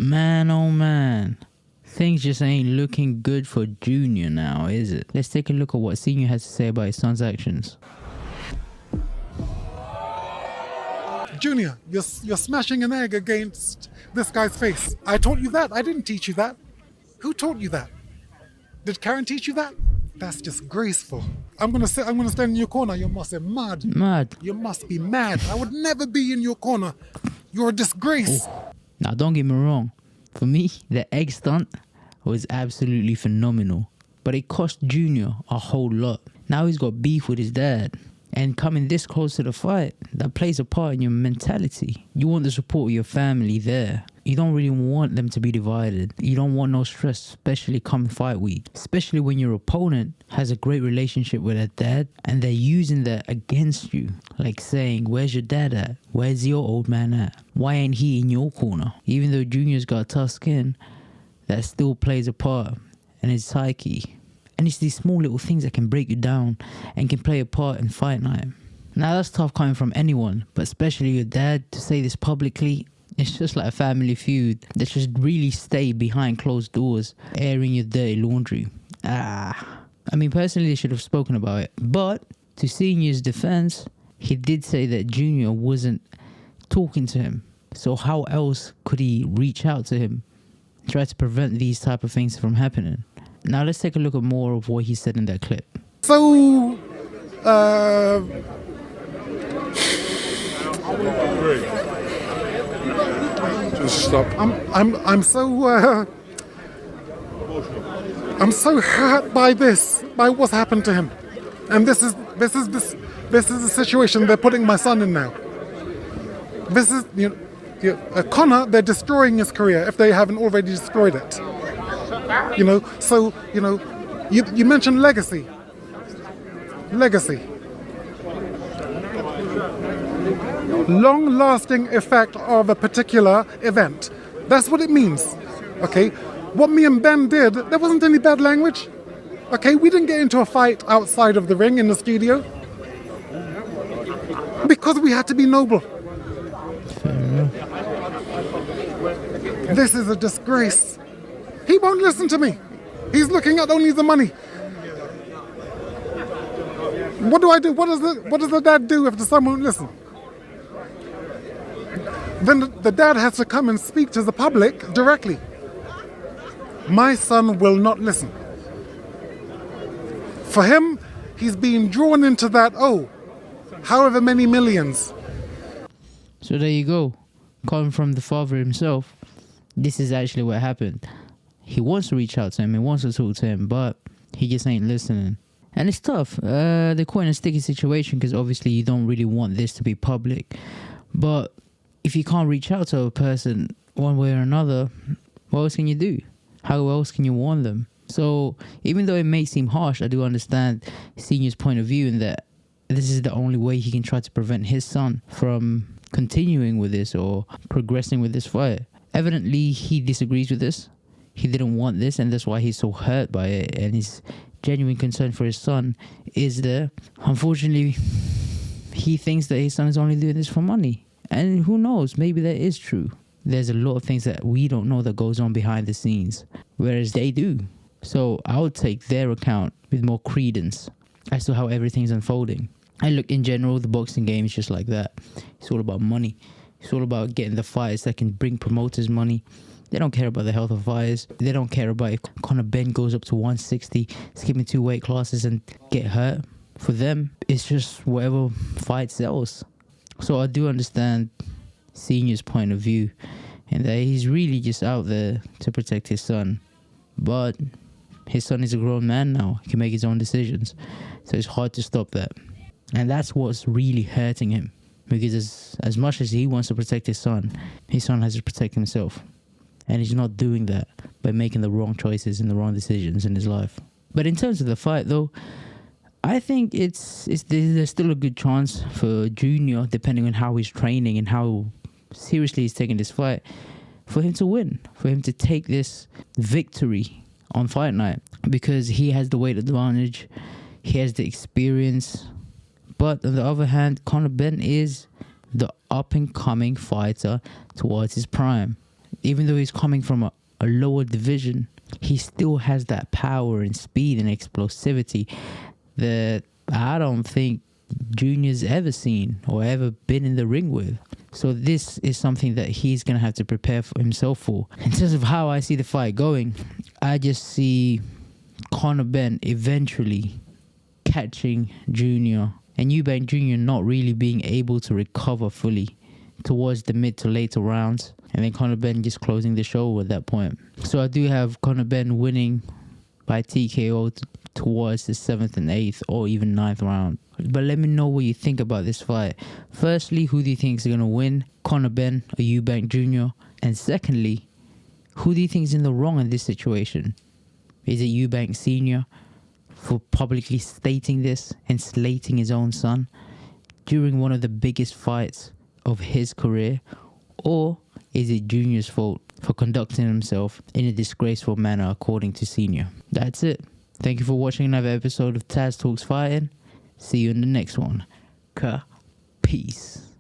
Man, oh man. Things just ain't looking good for Junior now, is it? Let's take a look at what Senior has to say about his son's actions. Junior, you're smashing an egg against this guy's face. I taught you that. I didn't teach you that. Who taught you that? Did Karen teach you that? That's disgraceful. I'm gonna stand in your corner. You must be mad. Mad. You must be mad. I would never be in your corner. You're a disgrace. Ooh. Now, don't get me wrong. For me, the egg stunt was absolutely phenomenal. But it cost Junior a whole lot. Now he's got beef with his dad. And coming this close to the fight, that plays a part in your mentality. You want the support of your family there. You don't really want them to be divided. You don't want no stress, especially come fight week. Especially when your opponent has a great relationship with their dad and they're using that against you. Like saying, where's your dad at? Where's your old man at? Why ain't he in your corner? Even though Junior's got tough skin, that still plays a part in his psyche. And it's these small little things that can break you down and can play a part in fight night. Now that's tough coming from anyone, but especially your dad to say this publicly. It's just like a family feud that should really stay behind closed doors, airing your dirty laundry. I mean, personally, they should have spoken about it. But to Senior's defense, he did say that Junior wasn't talking to him. So how else could he reach out to him, try to prevent these type of things from happening? Now let's take a look at more of what he said in that clip. So, Just stop. I'm so hurt by what's happened to him, and this is the situation they're putting my son in now. This is Connor. They're destroying his career if they haven't already destroyed it. You mentioned legacy. Long-lasting effect of a particular event. That's what it means. Okay? What me and Ben did, there wasn't any bad language. Okay? We didn't get into a fight outside of the ring in the studio. Because we had to be noble. This is a disgrace. He won't listen to me. He's looking at only the money. What do I do? What does the dad do if the son won't listen? Then the dad has to come and speak to the public directly. My son will not listen. For him, he's being drawn into that, however many millions. So there you go. Coming from the father himself, this is actually what happened. He wants to reach out to him, he wants to talk to him, but he just ain't listening. And it's tough. They're quite in a sticky situation because obviously you don't really want this to be public. But if you can't reach out to a person one way or another, what else can you do? How else can you warn them? So even though it may seem harsh, I do understand Senior's point of view in that this is the only way he can try to prevent his son from continuing with this or progressing with this fight. Evidently, he disagrees with this. He didn't want this, and that's why he's so hurt by it. And his genuine concern for his son is there. Unfortunately, he thinks that his son is only doing this for money. And who knows, maybe that is true. There's a lot of things that we don't know that goes on behind the scenes, whereas they do. So I would take their account with more credence as to how everything's unfolding. And look, in general, the boxing game is just like that. It's all about money. It's all about getting the fights that can bring promoters money. They don't care about the health of fighters. They don't care about if Conor Ben goes up to 160, skipping 2 weight classes and get hurt. For them, it's just whatever fight sells. So I do understand Senior's point of view and that he's really just out there to protect his son. But his son is a grown man now. He can make his own decisions. So it's hard to stop that. And that's what's really hurting him. Because as much as he wants to protect his son has to protect himself. And he's not doing that by making the wrong choices and the wrong decisions in his life. But in terms of the fight, though, I think there's still a good chance for Junior, depending on how he's training and how seriously he's taking this fight, for him to win, for him to take this victory on fight night. Because he has the weight advantage, he has the experience. But on the other hand, Conor Ben is the up-and-coming fighter towards his prime. even though he's coming from a lower division, he still has that power and speed and explosivity that I don't think Junior's ever seen or ever been in the ring with. So this is something that he's going to have to prepare for himself for. In terms of how I see the fight going, I just see Conor Benn eventually catching Junior and Eubank Jr. not really being able to recover fully towards the mid to later rounds, and then Conor Benn just closing the show at that point. So I do have Conor Benn winning by TKO towards the 7th and 8th or even 9th round. But let me know what you think about this fight. Firstly, who do you think is going to win? Conor Benn or Eubank Jr.? And secondly, who do you think is in the wrong in this situation? Is it Eubank Sr. for publicly stating this and slating his own son during one of the biggest fights of his career? Or is it Junior's fault for conducting himself in a disgraceful manner according to Senior? That's it. Thank you for watching another episode of Taz Talks Fighting. See you in the next one. Peace.